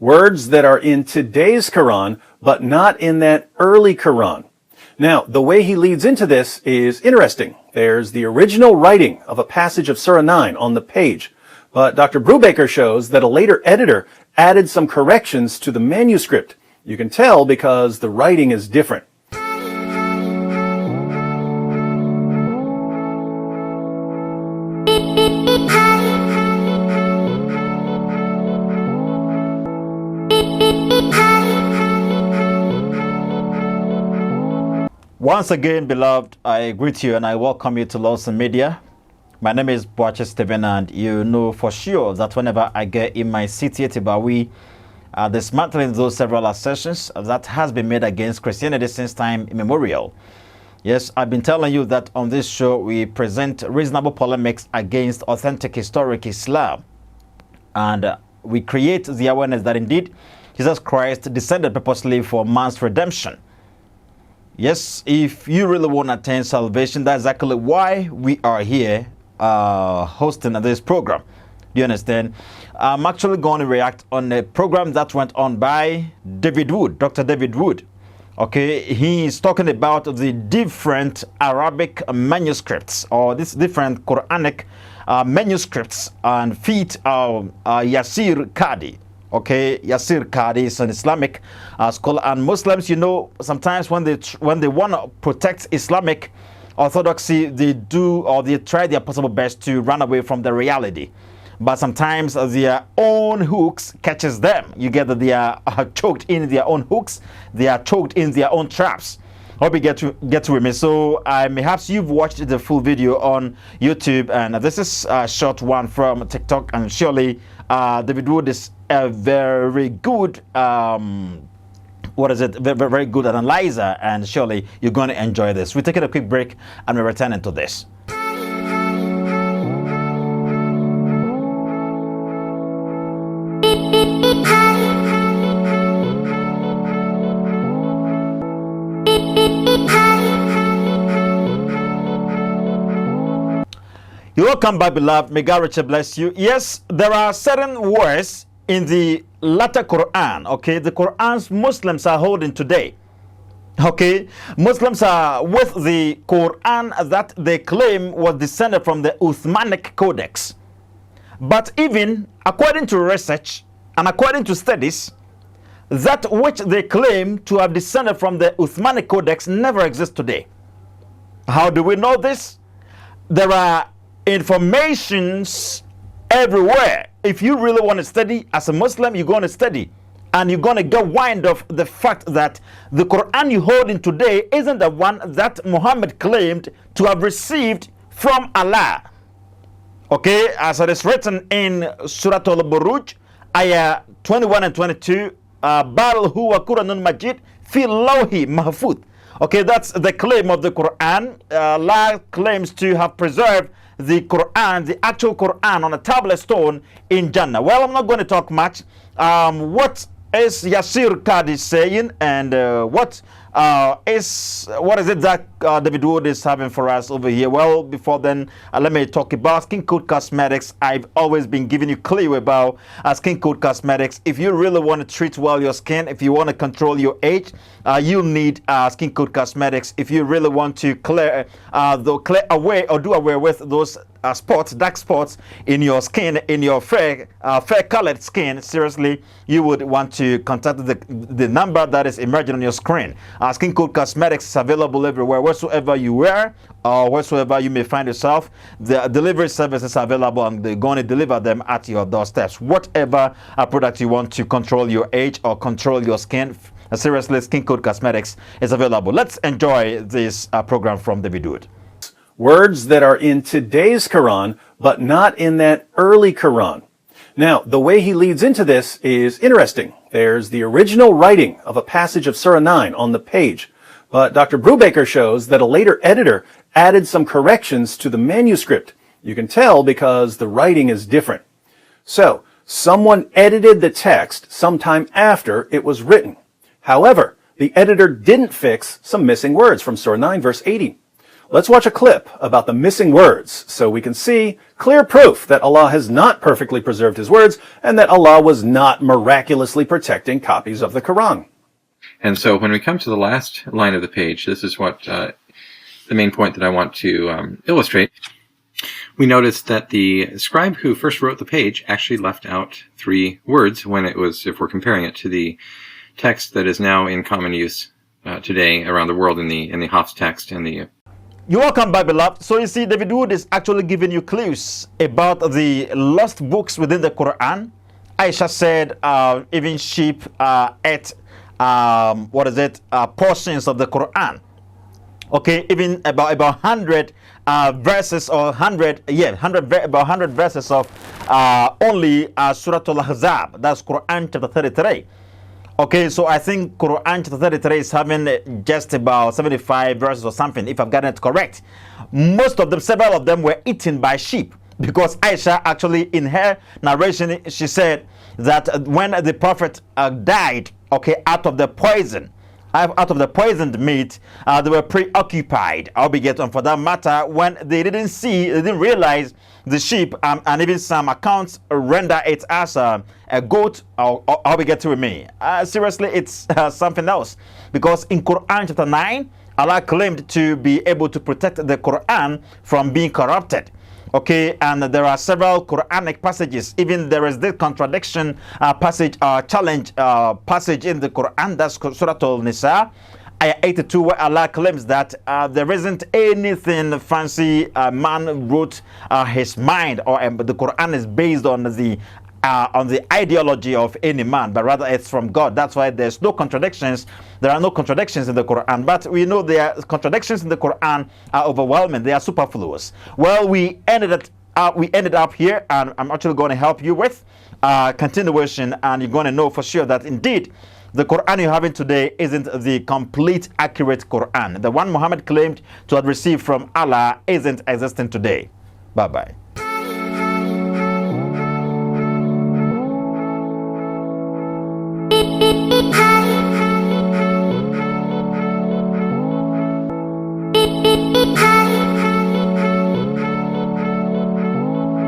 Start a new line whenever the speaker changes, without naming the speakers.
words that are in today's Quran, but not in that early Quran. Now, the way he leads into this is interesting. There's the original writing of a passage of Surah 9 on the page, but Dr. Brubaker shows that a later editor added some corrections to the manuscript. You can tell because the writing is different.
Once again, beloved, I greet you and I welcome you to Lawson Media. My name is Boache Stephen, and you know for sure that whenever I get in my city, Tibawi, dismantling those several assertions that has been made against Christianity since time immemorial. Yes, I've been telling you that on this show we present reasonable polemics against authentic historic Islam, and we create the awareness that indeed Jesus Christ descended purposely for man's redemption. Yes, if you really want to attain salvation, that's exactly why we are here hosting this program. Do you understand? I'm actually going to react on a program that went on by David Wood, Dr. David Wood. Okay, he's talking about the different Arabic manuscripts, or these different Quranic manuscripts, and feat Yasir Qadi. Okay, Yasir Qadi is an Islamic scholar, and Muslims, you know, sometimes when they want to protect Islamic orthodoxy, they do, or they try their possible best to run away from the reality. But sometimes their own hooks catches them. You get that they are choked in their own hooks, they are choked in their own traps. Hope you get with me. So perhaps you've watched the full video on YouTube, and this is a short one from TikTok, and surely David Wood is a very good very good analyzer, and surely you're going to enjoy this. We're taking a quick break and we're returning to this. You're welcome back, beloved. May God richly bless you. Yes, there are certain words in the latter Quran, okay, the Qurans Muslims are holding today. Okay, Muslims are with the Quran that they claim was descended from the Uthmanic Codex. But even according to research and according to studies, that which they claim to have descended from the Uthmanic Codex never exists today. How do we know this? There are informations everywhere. If you really want to study as a Muslim, you're going to study, and you're going to get wind of the fact that the Quran you hold in today isn't the one that Muhammad claimed to have received from Allah. Okay, as it is written in Surah Al-Buruj, ayah 21 and 22, Bal huwa Quranun Majid fi lawhi mahfud. Okay, that's the claim of the Quran. Allah claims to have preserved the Quran, the actual Quran, on a tablet stone in Jannah. Well, I'm not going to talk much. What is Yasir Qadi saying, and what is it that David Wood is having for us over here? Well, before then, let me talk about Skin Code Cosmetics. I've always been giving you clue about Skin Code Cosmetics. If you really want to treat well your skin, if you want to control your age, you need Skin Code Cosmetics. If you really want to clear away or do away with those spots, dark spots in your skin, in your fair colored skin, seriously, you would want to contact the number that is emerging on your screen. Skin Code Cosmetics is available everywhere, wheresoever you were or wheresoever you may find yourself. The delivery service is available, and they're going to deliver them at your doorsteps. Whatever product you want to control your age or control your skin, seriously, Skin Code Cosmetics is available. Let's enjoy this program from David Wood.
Words that are in today's Quran, but not in that early Quran. Now, the way he leads into this is interesting. There's the original writing of a passage of Surah 9 on the page, but Dr. Brubaker shows that a later editor added some corrections to the manuscript. You can tell because the writing is different. So, someone edited the text sometime after it was written. However, the editor didn't fix some missing words from Surah 9, verse 80. Let's watch a clip about the missing words so we can see clear proof that Allah has not perfectly preserved his words and that Allah was not miraculously protecting copies of the Quran.
And so when we come to the last line of the page, this is what the main point that I want to illustrate. We notice that the scribe who first wrote the page actually left out 3 words when it was, if we're comparing it to the text that is now in common use today around the world in the Hafs text and the...
You're welcome, my beloved. So you see, David Wood is actually giving you clues about the lost books within the Quran. Aisha said even sheep ate portions of the Quran. Okay, even about 100 verses or 100 verses of only Surah Al-Ahzab. That's Quran chapter 33. Okay, so I think Quran chapter 33 is having just about 75 verses or something, if I've gotten it correct. Most of them, several of them were eaten by sheep, because Aisha actually in her narration, she said that when the Prophet died, okay, out of the poisoned meat, they were preoccupied, albeit, and for that matter, when they didn't realize the sheep, and even some accounts render it as a goat, or albeit to me. Seriously, it's something else, because in Quran chapter 9, Allah claimed to be able to protect the Quran from being corrupted. Okay, and there are several Quranic passages. Even there is this contradiction passage, challenge passage in the Quran. That's Surah Al-Nisa, ayah 82, where Allah claims that there isn't anything fancy man wrote his mind, or the Quran is based on the ideology of any man, but rather it's from God. That's why there's no contradictions. There are no contradictions in the Quran, but we know there are contradictions in the Quran are overwhelming. They are superfluous. Well, we ended up here, and I'm actually going to help you with continuation, and you're going to know for sure that indeed the Quran you're having today isn't the complete, accurate Quran. The one Muhammad claimed to have received from Allah isn't existing today. Bye-bye.